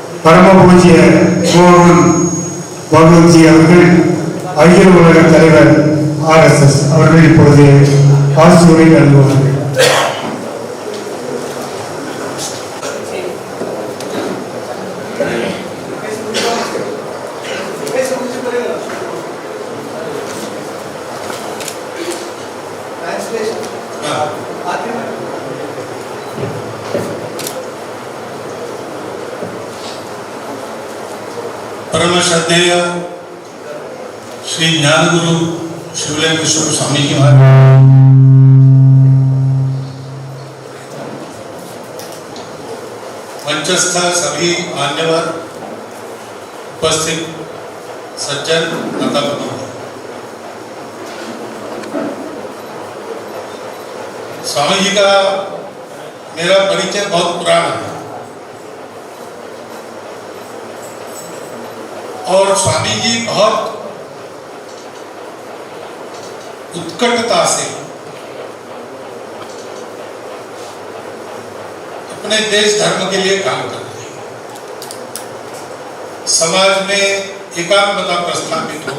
பரம பூஜ்ய மோகன் பகவத்ஜி அவர்கள் அகில உலக தலைவர் RSS அவர்கள் இப்பொழுது ஆசிரியரை நல்குவார்கள். परम श्रद्धेय श्री ज्ञान गुरु शिवलिंग विश्व स्वामी जी महाराज, मंचस्थ सभी मान्यवर, उपस्थित सज्जन तथा बंधु, स्वामी जी का मेरा परिचय बहुत पुराना है और स्वामी जी बहुत उत्कटता से अपने देश धर्म के लिए काम करते हैं। समाज में एकात्मता प्रस्थापित हो,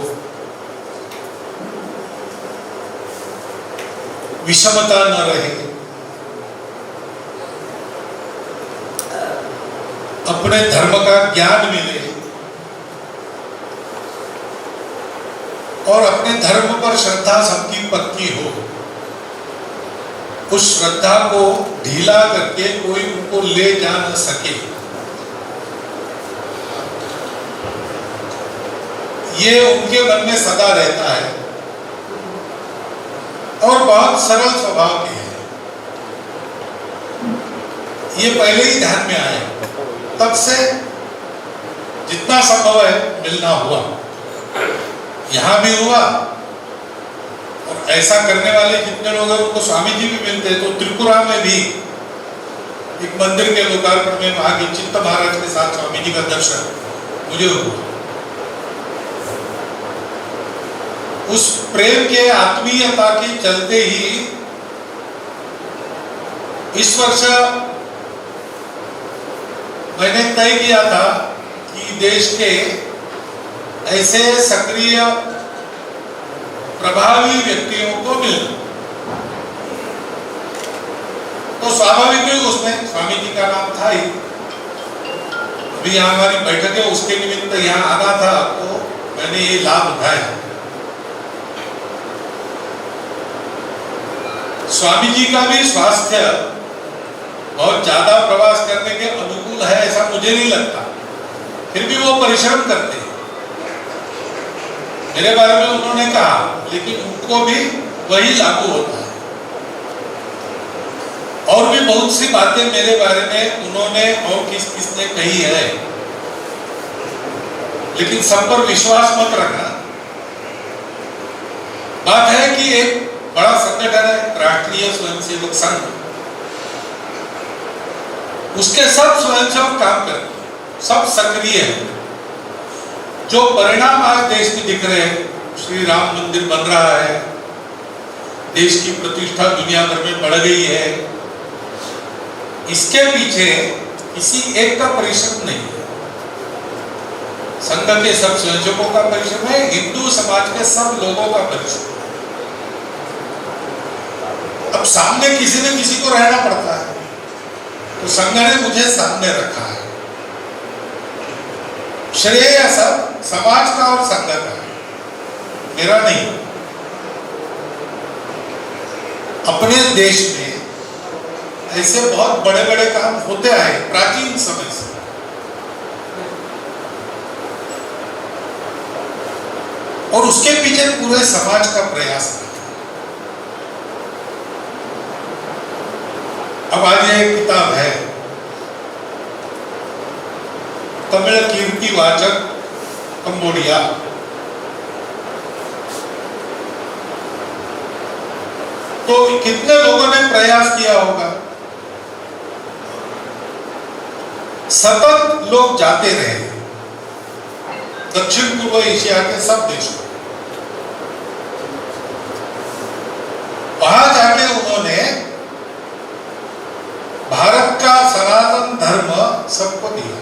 विषमता न रहे, अपने धर्म का ज्ञान मिले और अपने धर्म पर श्रद्धा सबकी पक्की हो, उस श्रद्धा को ढीला करके कोई उनको ले जा न सके, ये उनके मन में सदा रहता है और बहुत सरल स्वभाव के हैं। ये पहले ही ध्यान में आए, तब से जितना संभव है मिलना हुआ, यहाँ भी हुआ और ऐसा करने वाले जितने लोग हैं उनको स्वामी जी भी मिलते हैं। तो त्रिपुरा में भी एक मंदिर के लोकार्पण में वहां के चित्त महाराज के साथ स्वामी जी का दर्शन मुझे हुआ। उस प्रेम के आत्मीयता के चलते ही इस वर्ष मैंने तय किया था कि देश के ऐसे सक्रिय प्रभावी व्यक्तियों को मिलना, तो स्वाभाविक ही उसमें स्वामी जी का नाम था ही। अभी यहाँ हमारी बैठक है, उसके निमित्त यहाँ आना था, तो मैंने ये लाभ उठाया। स्वामी जी का भी स्वास्थ्य बहुत ज्यादा प्रवास करने के अनुकूल है ऐसा मुझे नहीं लगता, फिर भी वो परिश्रम करते हैं। मेरे बारे में उन्होंने कहा, लेकिन उनको भी वही लागू होता है। और भी बहुत सी बातें मेरे बारे में उन्होंने और किसने कही है, लेकिन सब पर विश्वास मत रखना। बात है कि एक बड़ा संगठन है राष्ट्रीय स्वयंसेवक संघ, उसके सब स्वयंसेवक काम करते हैं, सब सक्रिय है। जो परिणाम आज देश में दिख रहे हैं, श्री राम मंदिर बन रहा है, देश की प्रतिष्ठा दुनिया भर में बढ़ गई है, इसके पीछे किसी एक का परिश्रम नहीं है, संघ के सब स्वयंसेवकों का परिश्रम है, हिंदू समाज के सब लोगों का परिश्रम है। अब सामने किसी न किसी को रहना पड़ता है, तो संघ ने मुझे सामने रखा है। श्रेय सब समाज का और संघ का, मेरा नहीं। अपने देश में ऐसे बहुत बड़े बड़े काम होते आए प्राचीन समय से, और उसके पीछे पूरे समाज का प्रयास है। अब आज एक किताब है, तमिल कीर्तिवाचक कंबोडिया, तो कितने लोगों ने प्रयास किया होगा। सतत लोग जाते रहे दक्षिण पूर्व एशिया के सब देशों, वहां जाके उन्होंने भारत का सनातन धर्म सबको दिया।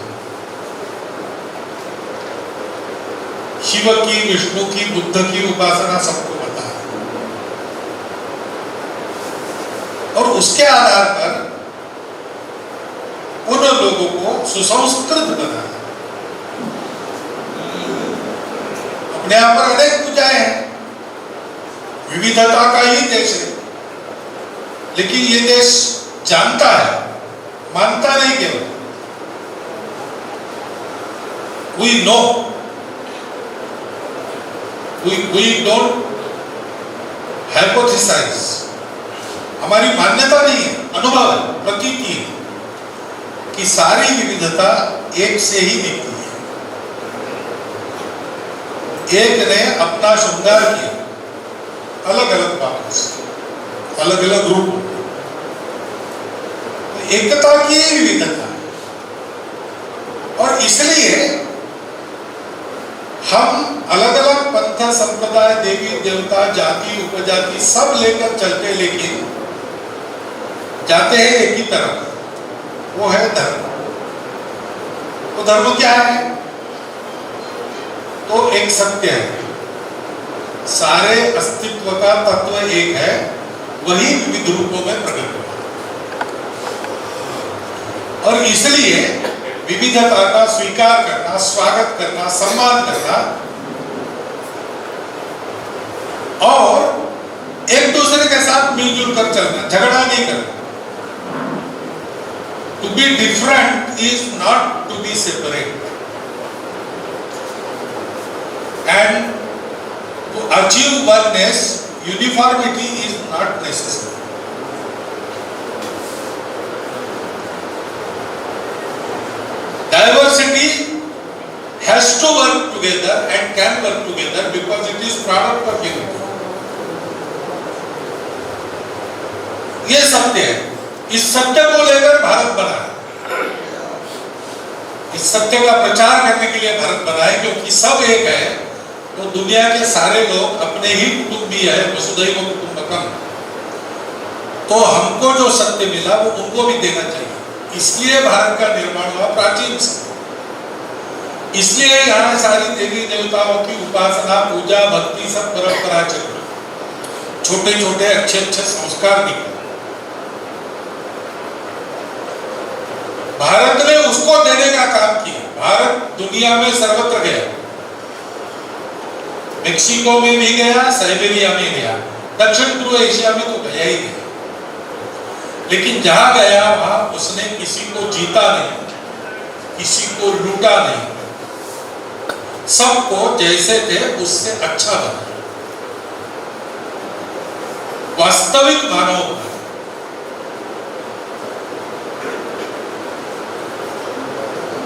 शिव की, विष्णु की, बुद्ध की उपासना सबको पता है, और उसके आधार पर उन लोगों को सुसंस्कृत बनाया। अपने यहाँ पर अनेक पूजाएं हैं, विविधता का ही देश है, लेकिन ये देश जानता है, मानता नहीं केवल। We know, we don't hypothesize। हमारी मान्यता नहीं है, अनुभव है, प्रतीति है कि सारी विविधता एक से ही दिखती है। एक ने अपना श्रृंगार किया अलग अलग बातों से, अलग अलग रूप, एकता की ही विविधता है। और इसलिए हम अलग अलग पंथ, संप्रदाय, देवी देवता, जाति, उपजाति सब लेकर चलते, लेकिन जाते हैं एक ही तरफ, वो है धर्म। तो धर्म क्या है? तो एक सत्य है, सारे अस्तित्व का तत्व एक है, वही विविध रूपों में प्रकट हुआ। और इसलिए विविधता का स्वीकार करना, स्वागत करना, सम्मान करना और एक दूसरे के साथ मिलजुल कर चलना, झगड़ा नहीं करना। To be different is not to be separate, and to achieve oneness, uniformity is not necessary. Diversity has to work together and can work together because it is product of unity. ये सत्य है, इस सत्य को लेकर भारत बना है। इस सत्य का प्रचार करने के लिए भारत बना है, क्योंकि सब एक है तो दुनिया के सारे लोग अपने ही कुटुंबी है, वसुधैव कुटुंबकम। तो हमको जो सत्य मिला वो उनको भी देना चाहिए। इसलिए भारत का निर्माण हुआ प्राचीन समय। इसलिए यहाँ सारी देवी देवताओं की उपासना, पूजा, भक्ति सब परंपरा चली, छोटे छोटे अच्छे अच्छे संस्कार निकले। भारत ने उसको देने का काम किया। भारत दुनिया में सर्वत्र गया, मेक्सिको में भी गया, साइबेरिया में गया, दक्षिण पूर्व एशिया में तो गया ही गया। लेकिन जहां गया वहां उसने किसी को जीता नहीं, किसी को लूटा नहीं, सबको जैसे थे उससे अच्छा बना। वास्तविक मानव,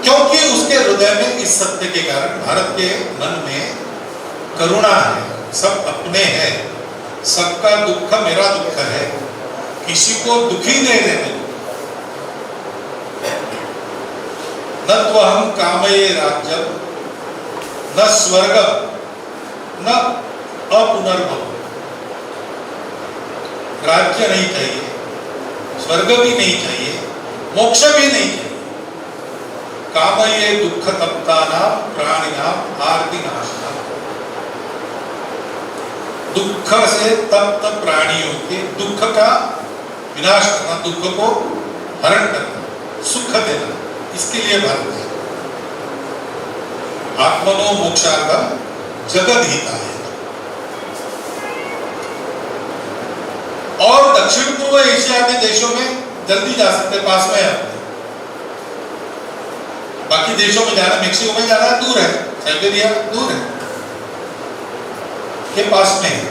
क्योंकि उसके हृदय में इस सत्य के कारण भारत के मन में करुणा है, सब अपने हैं, सबका दुख मेरा दुख है, किसी को दुखी नहीं रहने। न त्वहं कामये राज्यं न स्वर्गं न अपुनर्भवम्। राज्य नहीं चाहिए, स्वर्ग भी नहीं चाहिए, मोक्ष भी नहीं चाहिए। कामये दुख तप्तानां प्राणिनां आर्तिनाशनम्। दुख से तप्त प्राणियों के दुख का विनाश करना, दुख को हरण करना, सुख देना, इसके लिए भारत है। आत्मनो मोक्षार्थम जगद्हिताय। और दक्षिण पूर्व एशिया के देशों में जल्दी जा सकते, पास में है अपने। बाकी देशों में जाना, मेक्सिको में जाना दूर है, साइबेरिया दूर है, के पास में है।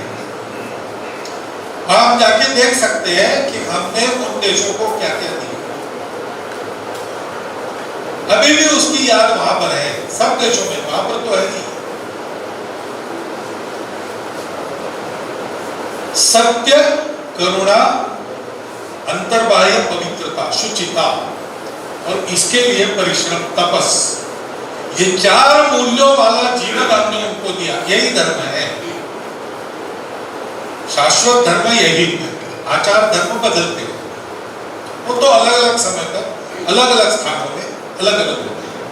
हम जाके देख सकते हैं कि हमने उन देशों को क्या क्या दिया। अभी भी उसकी याद वहां पर है, सब देशों में, वहां पर तो है नहीं। सत्य, करुणा, अंतर्बाह्य पवित्रता, शुचिता, और इसके लिए परिश्रम, तपस, ये चार मूल्यों वाला जीवन हमने उनको दिया। यही धर्म है, शाश्वत धर्म यही है। आचार धर्म बदलते हैं, वो तो अलग अलग समय पर अलग अलग स्थानों में अलग अलग होते हैं।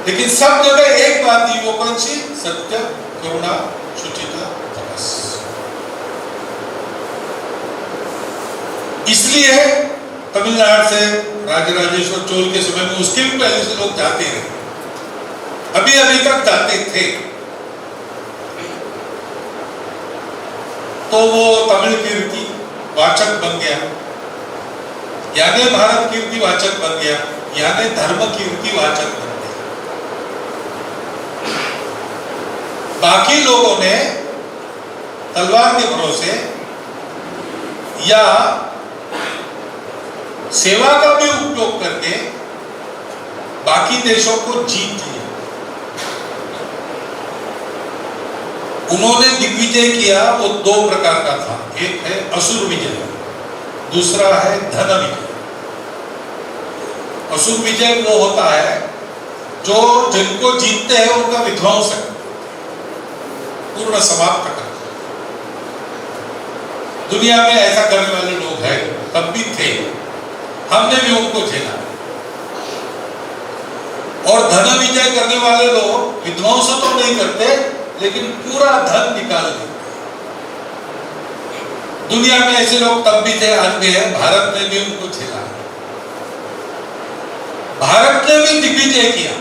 लेकिन सब जगह एक बात थी, वो कौन सी? सत्य, करुणा, शुचिता, तपस। इसलिए तमिलनाडु से राजराजेश्वर चोल के समय में, उसके भी पहले से लोग जाते रहे, अभी अभी तक जाते थे। तो वो तमिल कीर्ति वाचक बन गया, यानी भारत कीर्ति वाचक बन गया, यानी धर्म कीर्ति वाचक बन गया। बाकी लोगों ने तलवार के भरोसे या सेवा का भी उपयोग करके बाकी देशों को जीत लिया। उन्होंने दिग्विजय किया, वो दो प्रकार का था, एक है असुर विजय, दूसरा है धन विजय। असुर विजय वो होता है जो जिनको जीतते हैं उनका विध्वंस पूर्ण समाप्त कर। दुनिया में ऐसा करने वाले लोग हैं, तब भी थे, हमने भी उनको झेला। और धन विजय करने वाले लोग विध्वंस तो नहीं करते, लेकिन पूरा धन निकाल देते। दुनिया में ऐसे लोग तब भी थे, आज भी है, भारत ने भी उनको झेला। भारत ने भी दिग्विजय किया,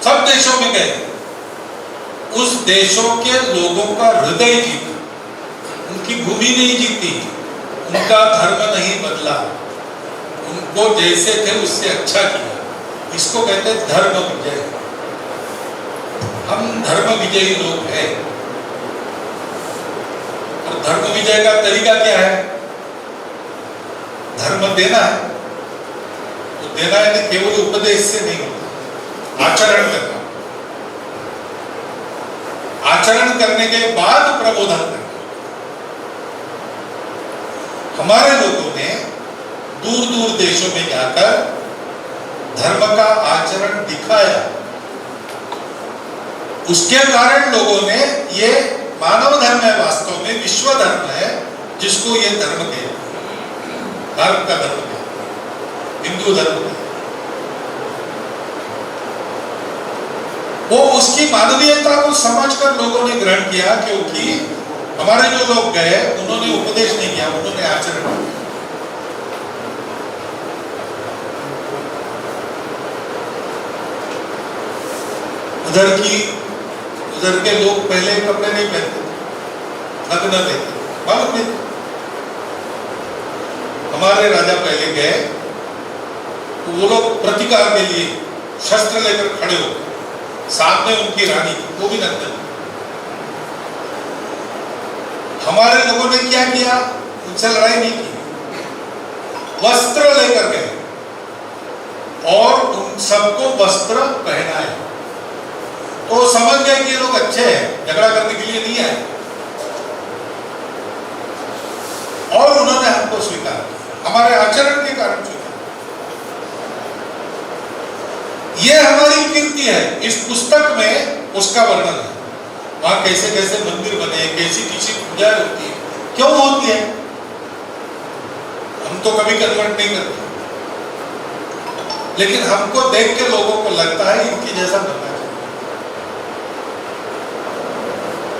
सब देशों में गए, उस देशों के लोगों का हृदय जीता, उनकी भूमि नहीं जीती, उनका धर्म नहीं बदला, उनको जैसे थे उससे अच्छा किया। इसको कहते हैं धर्म विजय। हम धर्म विजयी लोग हैं। और धर्म विजय का तरीका क्या है? धर्म देना है, तो देना है नहीं, केवल उपदेश से नहीं होता, आचरण करना, आचरण करने के बाद प्रबोधन करना। हमारे लोगों ने दूर दूर देशों में जाकर धर्म का आचरण दिखाया, उसके कारण लोगों ने ये मानव धर्म है, वास्तव में विश्व धर्म है, जिसको ये धर्म कहते हैं, भारत का धर्म है, हिंदू धर्म है। वो उसकी मानवीयता को समझकर लोगों ने ग्रहण किया, क्योंकि हमारे जो लोग गए उन्होंने उपदेश नहीं किया, उन्होंने आचरण किया। उधर के लोग पहले कपड़े नहीं पहनते, नग्न रहते, मालूम नहीं। हमारे राजा पहले गए तो वो लोग प्रतिकार के लिए शस्त्र लेकर खड़े हो गए, सामने उनकी रानी, वो भी नग्न। हमारे लोगों ने क्या किया? उनसे लड़ाई नहीं की, वस्त्र लेकर गए और उन सबको वस्त्र पहनाए। तो समझ गए कि ये लोग अच्छे हैं, झगड़ा करने के लिए नहीं आए, और उन्होंने हमको स्वीकार किया, हमारे आचरण के कारण स्वीकार। ये हमारी कीर्ति है। इस पुस्तक में उसका वर्णन है, वहां कैसे कैसे मंदिर बने, कैसी कैसी पूजा होती है, क्यों होती है। हम तो कभी कन्वर्ट नहीं करते, लेकिन हमको देख के लोगों को लगता है इनकी जैसा बनना चाहिए।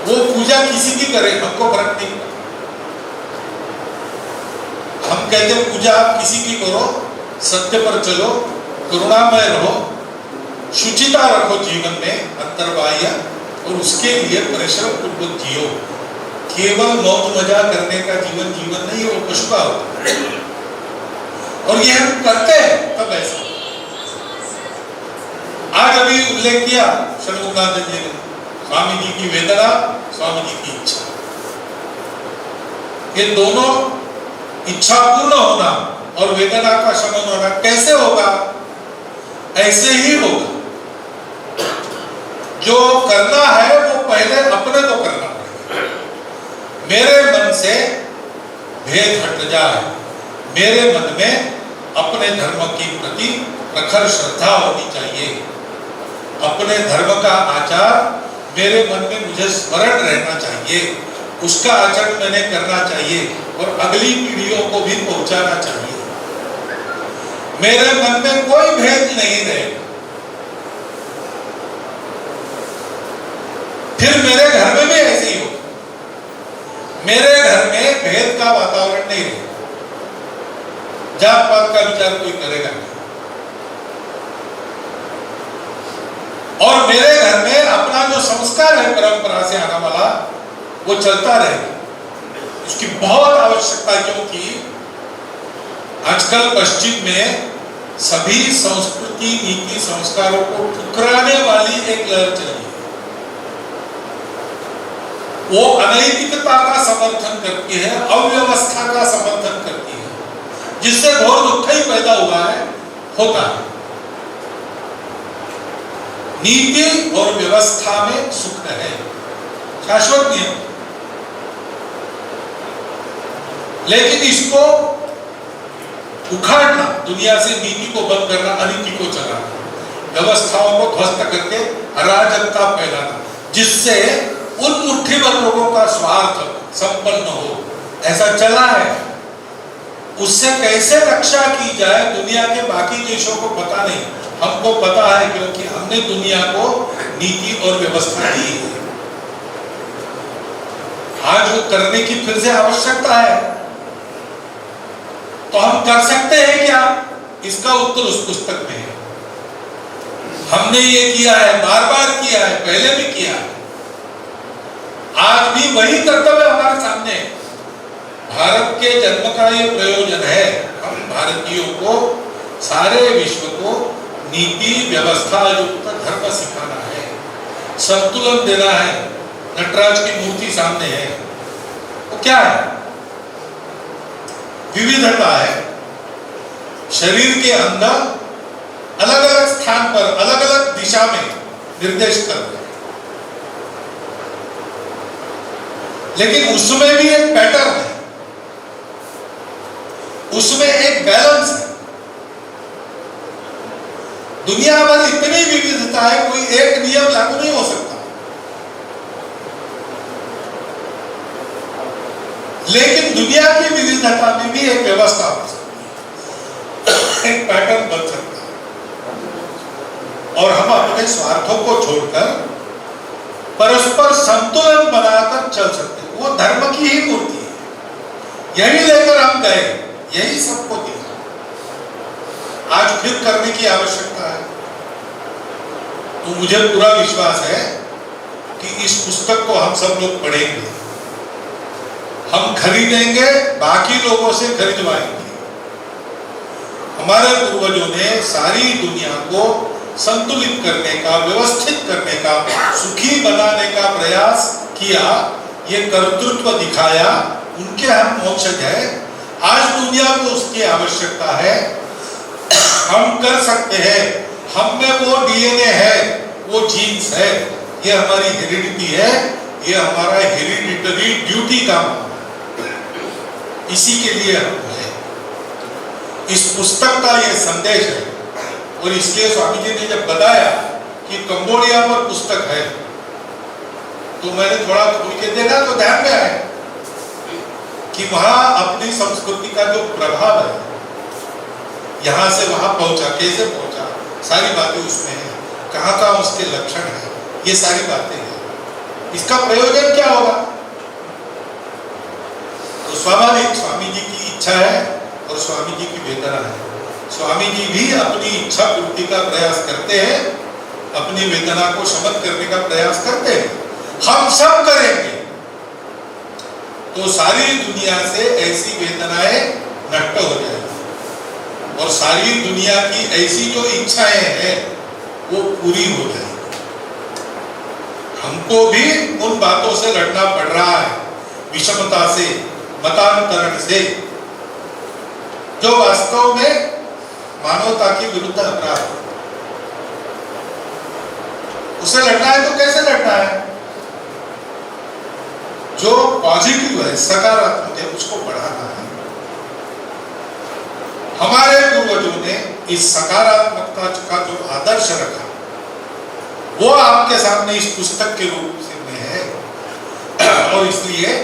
वो पूजा किसी की करे, हमको फर्क नहीं पड़ता। हम कहते हैं पूजा आप किसी की करो, सत्य पर चलो, करुणामय रहो, शुचिता रखो जीवन में अंतर्बाह्य, और उसके लिए परिश्रम पूर्वक जियो। केवल मौज मजा करने का जीवन जीवन नहीं है, वो पशु का होता है। और ये हम करते हैं तब ऐसा। आज अभी उल्लेख किया षणमुखानंद जी ने, स्वामी जी की वेदना, स्वामी जी की इच्छा, ये दोनों, इच्छा पूर्ण होना और वेदना का शमन होना कैसे होगा? ऐसे ही होगा। जो करना है वो पहले अपने को करना पड़ेगा। मेरे मन से भेद हट जाए, मेरे मन में अपने धर्म के प्रति प्रखर श्रद्धा होनी चाहिए, अपने धर्म का आचार मेरे मन में मुझे स्मरण रहना चाहिए, उसका आचरण मैंने करना चाहिए और अगली पीढ़ियों को भी पहुंचाना चाहिए। मेरे मन में कोई भेद नहीं रहेगा, भेद का वातावरण नहीं रहेगा, जात पात का विचार कोई करेगा नहीं। और मेरे घर में अपना जो संस्कार है परंपरा से आने वाला वो चलता रहेगा। इसकी बहुत आवश्यकता है, क्योंकि आजकल पश्चिम में सभी संस्कृति नीति संस्कारों को ठुकराने वाली एक लहर चली है। वो अनैतिकता का समर्थन करती है, अव्यवस्था का समर्थन करती है, जिससे घोर दुख ही पैदा हुआ है, होता है। नीति और व्यवस्था में सुख है, शाश्वत नियम, लेकिन इसको उखाड़ना, दुनिया से नीति को बंद करना, अनीति को चलाना, व्यवस्थाओं को ध्वस्त करके अराजकता फैलाना, जिससे उन मुट्ठी भर लोगों का स्वार्थ संपन्न हो, ऐसा चला है। उससे कैसे रक्षा की जाए दुनिया के बाकी देशों को पता नहीं, हमको पता है, क्योंकि हमने दुनिया को नीति और व्यवस्था दी है। आज वो करने की फिर से आवश्यकता है, तो हम कर सकते हैं क्या? इसका उत्तर उस पुस्तक में है। हमने ये किया है, बार बार किया है, पहले भी किया है, आज भी वही कर्तव्य हमारे सामने है। भारत के जन्म का ये प्रयोजन है, हम भारतीयों को, सारे विश्व को नीति व्यवस्था युक्त धर्म सिखाना है, संतुलन देना है। नटराज की मूर्ति सामने है, वो क्या है? विविधता है। शरीर के अंदर अलग अलग स्थान पर अलग अलग दिशा में निर्देश कर रहे हैं, लेकिन उसमें भी एक पैटर्न है, उसमें एक बैलेंस है। दुनिया भर इतनी विविधता है, कोई एक नियम लागू नहीं हो सकता, लेकिन दुनिया की विविधता में भी एक व्यवस्था हो सकती है, एक पैटर्न बन सकता है, और हम अपने स्वार्थों को छोड़कर परस्पर संतुलन बनाकर चल सकते हैं। वो धर्म की ही मूर्ति है, यही लेकर हम गए, यही सबको दिया, आज फिर करने की आवश्यकता है। तो मुझे पूरा विश्वास है कि इस पुस्तक को हम सब लोग पढ़ेंगे, हम खरीदेंगे, बाकी लोगों से खरीदवाएंगे। हमारे पूर्वजों ने सारी दुनिया को संतुलित करने का, व्यवस्थित करने का, सुखी बनाने का प्रयास किया, ये कर्तृत्व दिखाया, उनके हम वंशज हैं। आज दुनिया को उसकी आवश्यकता है, हम कर सकते हैं, हम में वो डीएनए है, वो जीन्स है, ये हमारी हेरिडिटी है, ये हमारा हेरिडिटरी ड्यूटी का है, इसी के लिए हम है। इस पुस्तक का ये संदेश है, और इसलिए स्वामी जी ने जब बताया कि कंबोडिया पर पुस्तक है, तो मैंने थोड़ा खोल के देखा तो ध्यान में आया कि वहां अपनी संस्कृति का जो प्रभाव है, यहां से वहां पहुंचा, कैसे पहुंचा, सारी बातें उसमें है, कहां कहां उसके लक्षण है, ये सारी बातें हैं। इसका प्रयोजन क्या होगा? तो स्वाभाविक स्वामी जी की इच्छा है और स्वामी जी की वेदना है। स्वामी जी भी अपनी इच्छा पूर्ति का प्रयास करते हैं, अपनी वेदना को शमन करने का प्रयास करते हैं, हम सब करेंगे तो सारी दुनिया से ऐसी वेदनाएं नष्ट हो जाएगी, और सारी दुनिया की ऐसी जो इच्छाएं हैं वो पूरी हो जाएगी। हमको भी उन बातों से लड़ना पड़ रहा है, विषमता से, मतांतरण से, जो वास्तव में मानवता की विरुद्ध अपराध है। उसे लड़ना है तो कैसे लड़ना है? जो पॉजिटिव है, सकारात्मक है, उसको बढ़ाना है। हमारे पूर्वजों ने इस सकारात्मकता का जो आदर्श रखा, वो आपके सामने इस पुस्तक के रूप में है, और इसलिए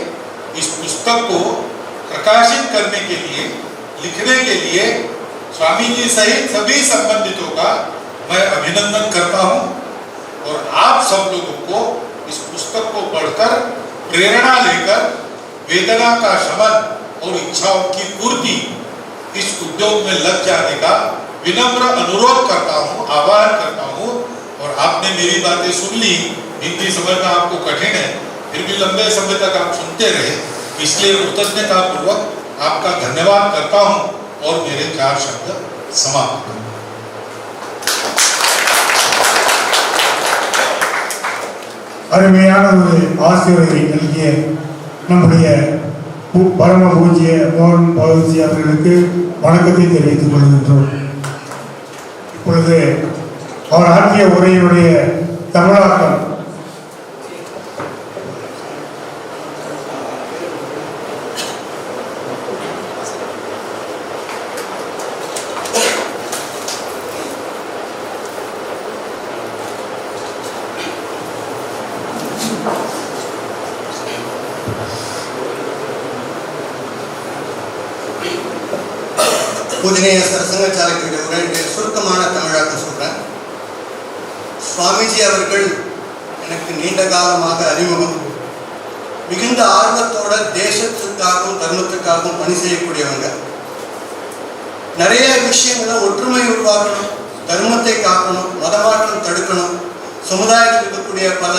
इस पुस्तक को प्रकाशित करने के लिए, लिखने के लिए स्वामी जी सहित सभी संबंधितों का मैं अभिनंदन करता हूं, और आप सब लोगों को इस पुस्तक को पढ़कर प्रेरणा लेकर वेदना का शमन और इच्छाओं की पूर्ति इस उद्योग में लग जाने का विनम्र अनुरोध करता हूँ, आह्वान करता हूँ। और आपने मेरी बातें सुन ली, हिंदी समझना आपको कठिन है, फिर भी लंबे समय तक आप सुनते रहे, इसलिए कृतज्ञता पूर्वक आपका धन्यवाद करता हूँ और मेरे 4 शब्द समाप्त करूँ। அருமையான ஒரு ஆசிரியரை நல்கிய நம்முடைய பரம பூஜ்ய மோகன் பகவத்ஜி அவர்களுக்கு வணக்கத்தை தெரிவித்துக் கொள்கின்றோம். இப்பொழுது அவர் ஆற்றிய உரையினுடைய தமிழாக்கம் पूजनीय सरसंघ चालक சுருக்கமான தமிழாக்கம் சொல்றேன். சுவாமிஜி அவர்கள் எனக்கு நீண்ட காலமாக அறிமுகம். மிகுந்த ஆர்வத்தோட தேசத்துக்காகவும் தர்மத்துக்காகவும் பணி செய்யக்கூடியவங்க. நிறைய விஷயங்களை ஒற்றுமை உருவாக்கணும், தர்மத்தை காக்கணும், மதமாற்றம் தடுக்கணும், சமுதாயத்தில் இருக்கக்கூடிய பல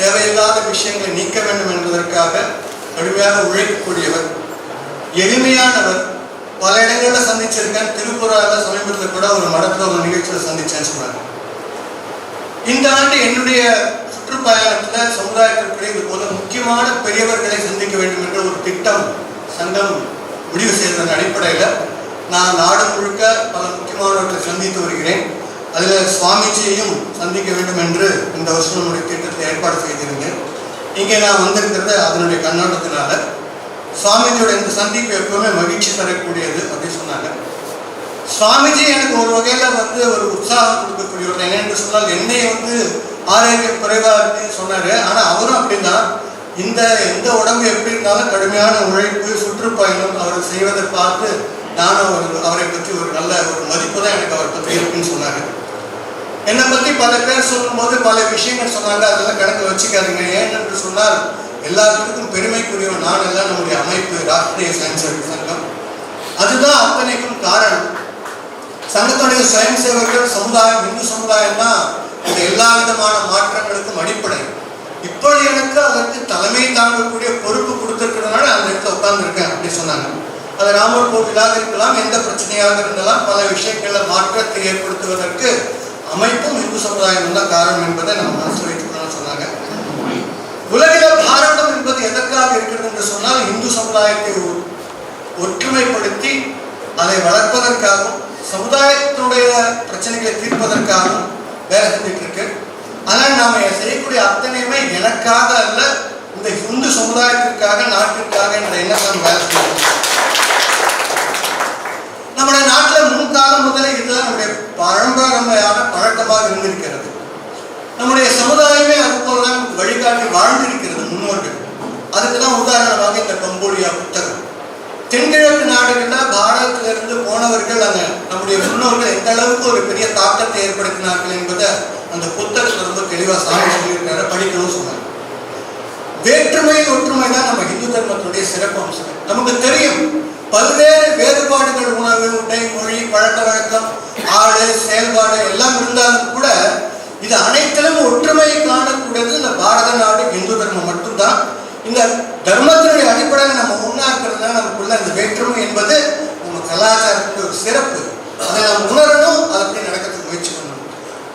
தேவையில்லாத விஷயங்களை நீக்க வேண்டும் என்பதற்காக கடுமையாக உழைக்கக்கூடியவர், எளிமையானவர். பல இடங்களில் சந்திச்சிருக்கேன். திருப்பூராவில் சமீபத்தில் கூட ஒரு மடத்தில் ஒரு நிகழ்ச்சியில் சந்திச்சேன்னு சொன்னாங்க. இந்த ஆண்டு என்னுடைய சுற்றுப்பயணத்தில் சமுதாயத்திற்கு இது போல முக்கியமான பெரியவர்களை சந்திக்க வேண்டும் என்ற ஒரு திட்டம் சங்கம் முடிவு செய்ததன் அடிப்படையில் நான் நாடு முழுக்க பல முக்கியமானவர்களை சந்தித்து வருகிறேன். அதில் சுவாமிஜியையும் சந்திக்க வேண்டும் என்று இந்த வருஷம் நம்முடைய திட்டத்தை ஏற்பாடு செய்திருந்தேன். இங்கே நான் வந்திருக்கிறது அதனுடைய கண்ணோட்டத்தினால. சுவாமிஜியோட இந்த சந்திப்பு எப்பவுமே மகிழ்ச்சி தரக்கூடியது அப்படின்னு சொன்னாங்க. சுவாமிஜி எனக்கு ஒரு வகையில் ஒரு உற்சாகம் கொடுக்கக்கூடியவர். என்னென்று சொன்னால், என்னை ஆரோக்கியம் குறைவாக இருக்குன்னு சொன்னார். ஆனால் அவரும் அப்படின்னா எந்த உடம்பு எப்படி இருந்தாலும் கடுமையான உழைப்பு, சுற்றுப்பயணம் அவர் செய்வதை பார்த்து நானும் அவரை பற்றி ஒரு நல்ல ஒரு மதிப்பு தான் எனக்கு அவரை பற்றி இருக்குன்னு சொன்னார். என்னை பற்றி பல பேர் சொல்லும்போது பல விஷயங்கள் சொன்னாங்க. அதெல்லாம் கணக்கு வச்சுக்காதீங்க. ஏனென்று சொன்னால், எல்லாத்துக்கும் பெருமைக்குரியவர் நான் எல்லாம் நம்முடைய அமைப்பு ராஷ்டிரிய சுயம் சேவக் சங்கம். அதுதான் அத்தனைக்கும் காரணம். சங்கத்துடைய சுயம் சேவர்கள் சமுதாயம், இந்து சமுதாயம் தான் இந்த எல்லா விதமான மாற்றங்களுக்கும் அடிப்படை. இப்பொழுது எனக்கு அதற்கு தலைமை தாங்கக்கூடிய பொறுப்பு கொடுத்திருக்கிறதுனால அந்த இடத்துல உட்கார்ந்துருக்கேன் அப்படி சொன்னாங்க. அது ராமர் கோவிலாக இருக்கலாம், எந்த பிரச்சனையாக இருந்தாலும் பல விஷயங்களில் மாற்றத்தை ஏற்படுத்துவதற்கு அமைப்பும் இந்து சமுதாயம் தான் காரணம் என்பதை நம்ம மனசில் வைத்துக்கணும்னு சொன்னாங்க. உலகில் பாரதம் என்பது எதற்காக இருக்கிறது என்று சொன்னால், இந்து சமுதாயத்தை ஒற்றுமைப்படுத்தி அதை வளர்ப்பதற்காகவும் சமுதாயத்தினுடைய பிரச்சனைகளை தீர்ப்பதற்காகவும் வேலை செஞ்சுட்டு இருக்கு. ஆனால் நாம செய்யக்கூடிய அத்தனையுமே எனக்காக அல்ல, இந்த இந்து சமுதாயத்திற்காக, நாட்டிற்காக என்ற எண்ணம் வேலை செய்யணும். நம்முடைய நாட்டில் முன்காலம் முதலே இதுதான் நம்முடைய பரம்பரையான பழக்கமாக இருந்திருக்கிறது. நம்முடைய சமுதாயமே அதுபோலதான் வழிகாட்டி வாழ்ந்திருக்கிறது முன்னோர்கள். அதுக்குதான் உதாரணமாக இந்த கம்போடியா புத்தகம். தென்கிழக்கு நாடுகளில் பாரதத்திலிருந்து போனவர்கள் நம்முடைய முன்னோர்கள் எந்த அளவுக்கு ஒரு பெரிய தாக்கத்தை ஏற்படுத்தினார்கள் என்பதை அந்த புத்தகத்தில் ரொம்ப தெளிவாக சாமி சொல்லியிருக்காரு, படிக்கணும்னு சொன்னாங்க. வேற்றுமை ஒற்றுமை தான் நம்ம இந்து தர்மத்துடைய சிறப்பு அம்சம். நமக்கு தெரியும், பல்வேறு வேறுபாடுகள், உணவு, உடை, மொழி, பழக்க வழக்கம், ஆடு, செயல்பாடு எல்லாம் இருந்தாலும் கூட இது அனைத்திலும் ஒற்றுமையை காணக்கூடியது இந்த பாரத நாடு இந்து தர்மம் மட்டும்தான். இந்த தர்மத்தினுடைய அடிப்படையில் நம்ம முன்னாக்கிறதுனால நமக்குள்ள இந்த வேற்றுமை என்பது நம்ம கலாச்சாரத்துக்கு ஒரு சிறப்பு. அதை நாம் உணரணும், அதை நடக்கிறதுக்கு முயற்சி பண்ணணும்.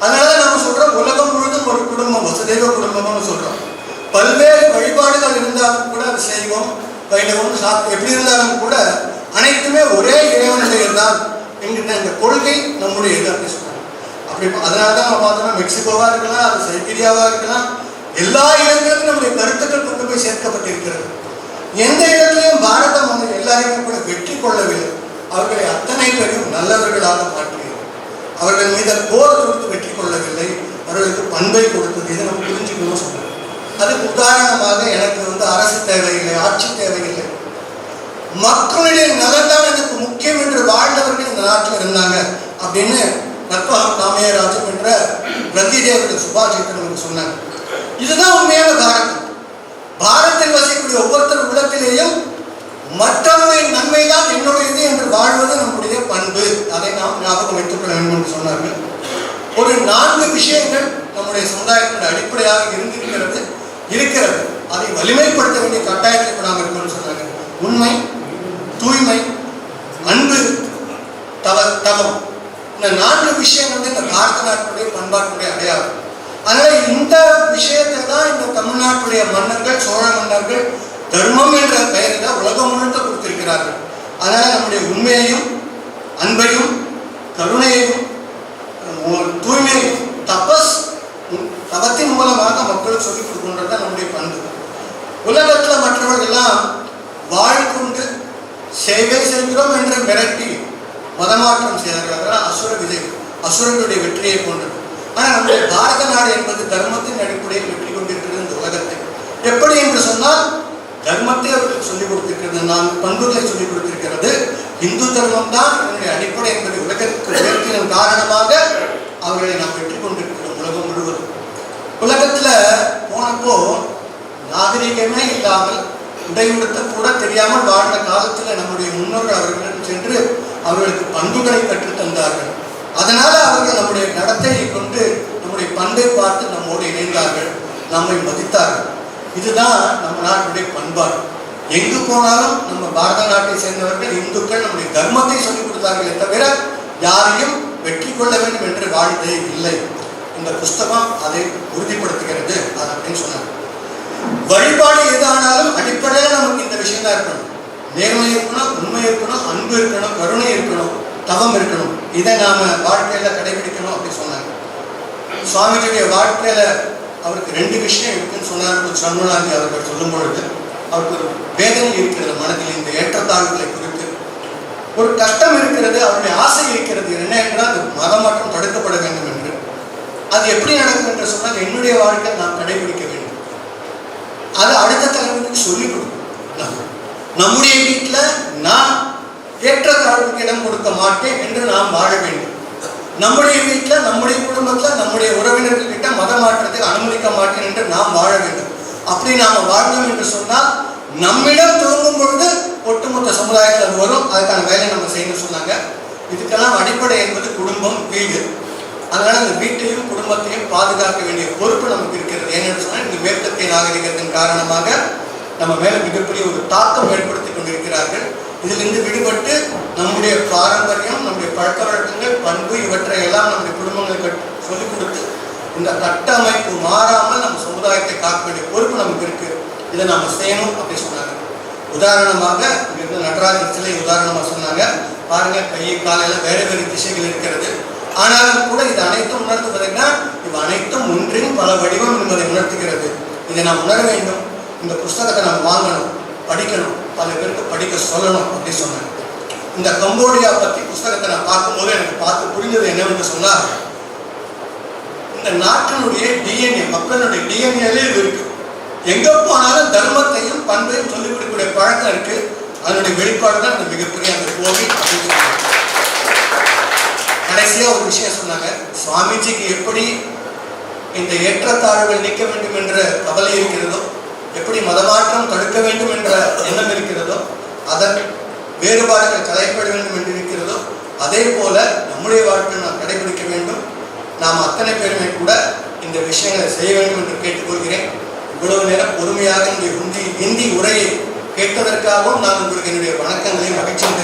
அதனால நம்ம சொல்றோம், உலகம் முழுதும் ஒரு குடும்பம், வசுதெய்வ குடும்பம்னு சொல்றோம். பல்வேறு வழிபாடுகள் இருந்தாலும் கூட அது செய்வோம், வைணவம், சாப்பிட்டு எப்படி இருந்தாலும் கூட அனைத்துமே ஒரே இறைவனுடைய தான் என்கின்ற இந்த கொள்கை நம்முடைய இது அப்படி சொல்றாங்க. அப்படி அதனாலதான் நம்ம பார்த்தோம்னா மெக்சிகோவா இருக்கலாம், அது சைபீரியாவா இருக்கலாம், எல்லா இடங்களிலும் நம்முடைய கருத்துக்கள் கொண்டு போய் சேர்க்கப்பட்டிருக்கிறது. எந்த இடத்திலையும் பாரதம் எல்லாரையுமே கூட வெற்றி கொள்ளவில்லை. அவர்களை அத்தனை பேரும் நல்லவர்களாக மாற்றியது. அவர்கள் மீது போர் கொடுத்து வெற்றி கொள்ளவில்லை, அவர்களுக்கு பண்பை கொடுத்தது. இதை நம்ம புரிஞ்சுக்கணும் சொல்றோம். அதுக்கு உதாரணமாக எனக்கு அரசு தேவையில்லை, ஆட்சி தேவையில்லை, மக்களுடைய நலன்தான் எனக்கு முக்கியம் என்று வாழ்ந்தவர்கள் இந்த நாட்டில் இருந்தாங்க அப்படின்னு நற்பகம் காமேயராஜம் என்ற பிரதிதேவர்கள் சுபாஷித்தன் சொன்னாங்க. இதுதான் உண்மையான பாரதம். பாரதத்தில் வசிக்கூடிய இருக்கக்கூடிய ஒவ்வொருத்தர் உள்ளத்திலேயும் மற்றவர்களின் நன்மைதான் என்னுடையது என்று வாழ்வது நம்முடைய பண்பு. அதை நாம் ஞாபகம் வைத்துக் கொள்ள வேண்டும் என்று சொன்னார்கள். ஒரு 4 விஷயங்கள் நம்முடைய சமுதாயத்தின் அடிப்படையாக இருக்கிறது. அதை வலிமைப்படுத்த வேண்டிய கட்டாயத்தில் நாம் இருக்கணும்னு சொன்னாங்க. உண்மை, தூய்மை, அன்பு, தவம். இந்த 4 விஷயங்கள் இந்த பாரத நாட்டுடைய பண்பாட்டுடைய அடையாளம். அதனால இந்த விஷயத்தை தான் இந்த தமிழ்நாட்டுடைய மன்னர்கள், சோழ மன்னர்கள் தர்மம் என்ற பெயரில் உலகம் முழுக்க கொடுத்திருக்கிறார்கள். அதனால நம்முடைய உண்மையையும், அன்பையும், கருணையையும், தூய்மையையும் தவத்தின் மூலமாக மக்களுக்கு சொல்லிக் கொடுக்கின்றது நம்முடைய பண்பு. உலகத்தில் மற்றவர்களெல்லாம் வாழ்கொண்டு சேவை செய்கிறோம் என்று மிரட்டி மதமாற்றம் செய்தார்கள். அசுரர்களுடைய வெற்றியை போன்றது. ஆனால் நம்முடைய பாரத நாடு என்பது தர்மத்தின் அடிப்படையில் வெற்றி கொண்டிருக்கிறது இந்த உலகத்தை. எப்படி என்று சொன்னால் தர்மத்தை அவர்களுக்கு சொல்லிக் கொடுத்திருக்கிறது, நான் பண்புகளை சொல்லிக் கொடுத்திருக்கிறது. இந்து தர்மம் தான் என்னுடைய அடிப்படை என்பதை உலகத்துக்கு உயர்த்தின காரணமாக அவர்களை நாம் வெற்றி கொண்டிருக்கிறோம் உலகம் முழுவதும். உலகத்துல போனப்போ நாகரிகமே இல்லாமல் உடையுடுத்த கூட தெரியாமல் வாழ்ந்த காலத்துல நம்முடைய முன்னோர்கள் அவர்களிடம் சென்று அவர்களுக்கு பண்புகளை கற்றுத் தந்தார்கள். அதனால அவர்கள் நம்முடைய நடத்தையை கொண்டு நம்முடைய பண்பை பார்த்து நம்மோடு இணைந்தார்கள், நம்மை மதித்தார்கள். இதுதான் நம்ம நாட்டுடைய பண்பாடு. எங்கு போனாலும் நம்ம பாரத நாட்டை சேர்ந்தவர்கள் இந்துக்கள் நம்முடைய தர்மத்தை சொல்லிக் கொடுத்தார்களே தவிர யாரையும் வெற்றி கொள்ள வேண்டும் என்று வாழ்ந்தே இல்லை. இந்த புஸ்தகம் அதை உறுதிப்படுத்துகிறது. அது அப்படின்னு சொன்னாங்க. வழிபாடு எதானாலும் அடிப்படையில் நமக்கு இந்த விஷயம் தான் இருக்கணும். நேர்மை இருக்கணும், உண்மை இருக்கணும், அன்பு இருக்கணும், கருணை இருக்கணும், தவம் இருக்கணும். இதை நாம வாழ்க்கையில கடைபிடிக்கணும் அப்படின்னு சொன்னாங்க. சுவாமிஜியுடைய வாழ்க்கையில அவருக்கு 2 விஷயம் இருக்குன்னு சொன்னார். சண்முகாந்தி அவர்கள் சொல்லும் பொழுது அவருக்கு ஒரு வேதனை இருக்கிறது மனதில். இந்த ஏற்றத்தாழ்வுகளை குறித்து ஒரு கஷ்டம் இருக்கிறது, அவருடைய ஆசை இருக்கிறது. என்ன என்றால் அது மதமாற்றம் தடுக்கப்பட வேண்டும் என்று. அது எப்படி நடக்கும் என்று சொன்னால் என்னுடைய வாழ்க்கை நாம் கடைபிடிக்க வேண்டும். அது அடுத்த தலைமுறைக்கு சொல்லிக் கொடுக்கும். நம்முடைய வீட்டில் நான் ஏற்றத்தாழ்வுக்கு இடம் கொடுக்க மாட்டேன் என்று நாம் வாழ வேண்டும். நம்முடைய வீட்டில், நம்முடைய குடும்பத்தில், நம்முடைய உறவினர்கள் கிட்ட மத மாற்றத்தை அனுமதிக்க மாட்டேன் என்று நாம் வாழ வேண்டும். அப்படி நாம் வாழ்ந்தோம் என்று சொன்னால் நம்மிடம் துவங்கும் பொழுது ஒட்டுமொத்த சமுதாயத்தில் அது வரும். அதுக்கான வேலை நம்ம செய்யணும்னு சொன்னாங்க. இதுக்கெல்லாம் அடிப்படை என்பது குடும்பம், வீடு. அதனால அந்த வீட்டையும் குடும்பத்தையும் பாதுகாக்க வேண்டிய பொறுப்பு நமக்கு இருக்கிறது. ஏன்னு சொன்னால் இந்த மேற்கத்திய நாகரிகத்தின் காரணமாக நம்ம மேல மிகப்பெரிய ஒரு தாக்கம் ஏற்படுத்தி கொண்டிருக்கிறார்கள். இதிலிருந்து விடுபட்டு நம்முடைய பாரம்பரியம், நம்முடைய பழக்க வழக்கங்கள், பண்பு இவற்றை எல்லாம் நம்முடைய குடும்பங்களுக்கு சொல்லிக் கொடுத்து இந்த கட்டமைப்பு மாறாமல் நம்ம சமுதாயத்தை காக்க வேண்டிய பொறுப்பு நமக்கு இருக்கு. இதை நாம செய்யணும் அப்படி சொன்னாங்க. உதாரணமாக இங்கிருந்து நடராஜர் சிலை உதாரணமாக சொன்னாங்க. பாருங்க, கை காலையெல்லாம் வேறு வேறு திசைகள் இருக்கிறது. ஆனாலும் கூட இது அனைத்தும் உணர்த்துவதுன்னா இவ் அனைத்தும் ஒன்றின் பல வடிவம் என்பதை உணர்த்துகிறது. இதை நாம் உணர வேண்டும். இந்த புஸ்தகத்தை நாம் வாங்கணும், படிக்கணும், பல பேருக்கு படிக்க சொல்லணும் அப்படி சொன்னாங்க. இந்த கம்போடியா பற்றி புஸ்தகத்தை நான் பார்க்கும்போது எனக்கு பார்த்து புரிஞ்சது என்னவென்று சொன்னால், இந்த நாட்டினுடைய டிஎன்ஏ, மக்களுடைய டிஎன்ஏலே இது இருக்கு. எங்க போனாலும் தர்மத்தையும் பண்பையும் சொல்லிக் கொடுக்கக்கூடிய பழக்கம் இருக்கு. அதனுடைய வெளிப்பாடு தான் இந்த மிகப்பெரிய அந்த கோவில் அப்படின்னு சொன்னாங்க. கடைசியா ஒரு விஷயம் சொன்னாங்க. சுவாமிஜிக்கு எப்படி இந்த ஏற்றத்தாழ்வுகள் நீக்க வேண்டும் என்ற கவலை இருக்கிறதோ, எப்படி மதமாற்றம் தடுக்க வேண்டும் என்ற எண்ணம் இருக்கிறதோ, அதன் வேறுபாடுகள் களையப்பட வேண்டும் என்று இருக்கிறதோ, அதே போல நம்முடைய வாழ்க்கை நாம் கடைபிடிக்க வேண்டும். நாம் அத்தனை பேருமே கூட இந்த விஷயங்களை செய்ய வேண்டும் என்று கேட்டுக்கொள்கிறேன். இவ்வளவு நேரம் பொறுமையாக என்னுடைய ஹிந்தி உரையை கேட்டதற்காகவும் நான் உங்களுக்கு என்னுடைய வணக்கங்களையும் மகிழ்ச்சியும்